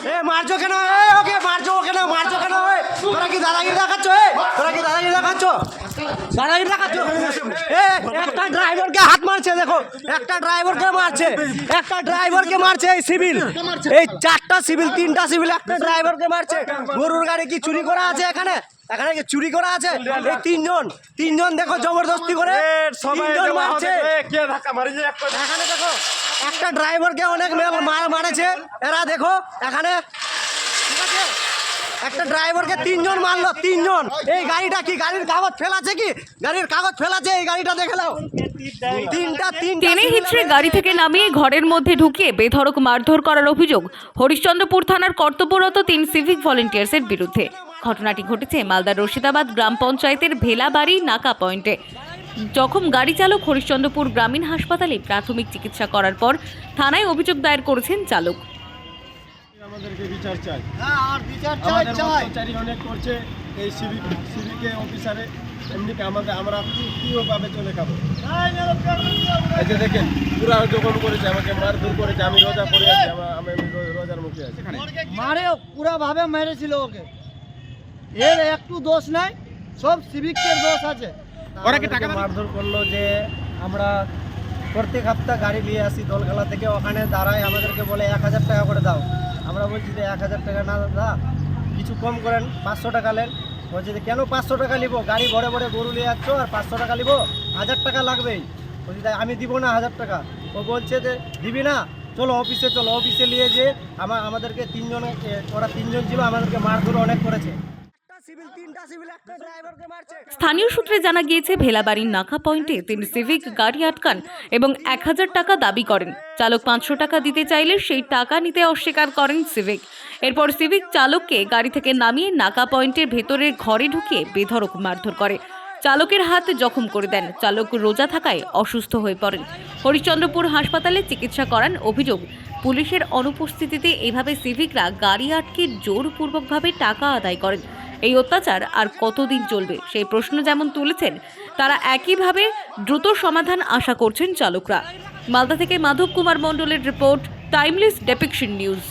এ মারছো কেন? ওকে মারছো কেন? মারছো কেন? তোরা কি দাদাগিরি দেখাচ্ছ? তোরা কি দাদাগিরি দেখাচ্ছ? দাদাগিরি দেখাচ্ছ? একটা ড্রাইভারকে হাত মারছে, দেখো একটা ড্রাইভারকে মারছে, একটা ড্রাইভারকে মারছে এই সিভিল, এই 4টা সিভিল 3টা সিভিল একটা ড্রাইভারকে মারছে। গরুর গাড়ি কি চুরি করা আছে এখানে? এখানে কি চুরি করা আছে? এই তিনজন দেখো জবরদস্তি করে তিনজন মারছে। এখানে দেখো একটা ড্রাইভারকে অনেক মারেছে এরা, দেখো এখানে ঠিক আছে, একটা ড্রাইভারকে 3জন মারলো, 3জন। এই গাড়িটা কি গাড়ির কাগজ ফেলাছে? কি গাড়ির কাগজ ফেলাছে? এই গাড়িটা দেখে নাও। তিনটা টেনে হিচড়ে গাড়ি থেকে নামিয়ে ঘরের মধ্যে ঢুকিয়ে বেধড়ক মারধর করার অভিযোগ হরিশ্চন্দ্রপুর থানার কর্তব্যরত 3 সিভিক ভলেন্টিয়ার্সের বিরুদ্ধে। ঘটনাটি ঘটেছে মালদার রশিদাবাদ গ্রাম পঞ্চায়েতের ভেলাবাড়ি নাকা পয়েন্টে। জখম গাড়ি চালক হরিশ্চন্দ্রপুর গ্রামীণ হাসপাতালে প্রাথমিক চিকিৎসা করার পর থানায় অভিযোগ দায়ের করেছেন চালক। আমাদেরকে বিচার চাই। আর বিচার আমাদের চাই। অত্যাচারী অনেক করছে এই সিভিকে অফিসারে। এমনি আমরা কীভাবে চলে খাবো? এই যে দেখেন পুরা জখম করেছে, আমাকে মারধর করেছে। আমি রোজা পড়ে আছি, আমি রোজার মুখে আছি। মারে পুরা ভাবে মেরেছিল ওকে, এর একটু দোষ নাই, সব সিভিকের দোষ আছে। ওরা কি টাকা মারধর করলো যে আমরা প্রত্যেক সপ্তাহ গাড়ি নিয়ে আসি দোলখালা থেকে, ওখানে দাঁড়ায় আমাদেরকে বলে 1000 টাকা করে দাও। আমরা বলছি যে 1000 টাকা না দাদা, কিছু কম করেন, 500 টাকা নেন। বলছি যে কেন 500 টাকা নিবো? গাড়ি ভরে ভরে গরু নিয়ে যাচ্ছ আর 500 টাকা নিবো? 1000 টাকা লাগবেই। বলছি তাই আমি দিব না 1000 টাকা। ও বলছে যে দিবি না, চলো অফিসে চলো। অফিসে নিয়ে যে আমাদেরকে ওরা 3জন ছিল, আমাদেরকে মারধর অনেক করেছে। স্থানীয় সূত্রে জানা গিয়েছে ভেলাবাড়ির নাকা পয়েন্টে 3 সিভিক গাড়ি আটকান এবং 1000 টাকা দাবি করেন। চালক 500 টাকা দিতে চাইলে সেই টাকা নিতে অস্বীকার করেন সিভিক। এরপর সিভিক চালককে গাড়ি থেকে নামিয়ে নাকা পয়েন্টের ভেতরের ঘরে ঢুকিয়ে বেধড়ক মারধর করে। চালকের হাত জখম করে দেন। চালক রোজা থাকায় অসুস্থ হয়ে পড়েন। হরিশ্চন্দ্রপুর হাসপাতালে চিকিৎসা করান। অভিযোগ, পুলিশের অনুপস্থিতিতে এভাবে সিভিকরা গাড়ি আটকে জোরপূর্বকভাবে টাকা আদায় করেন। এই অত্যাচার আর কতদিন চলবে সেই প্রশ্ন যেমন তুলেছেন, তারা একইভাবে দ্রুত সমাধান আশা করছেন চালকরা। মালদা থেকে মাধব কুমার মণ্ডলের রিপোর্ট, টাইমলেস ডেপিকশন নিউজ।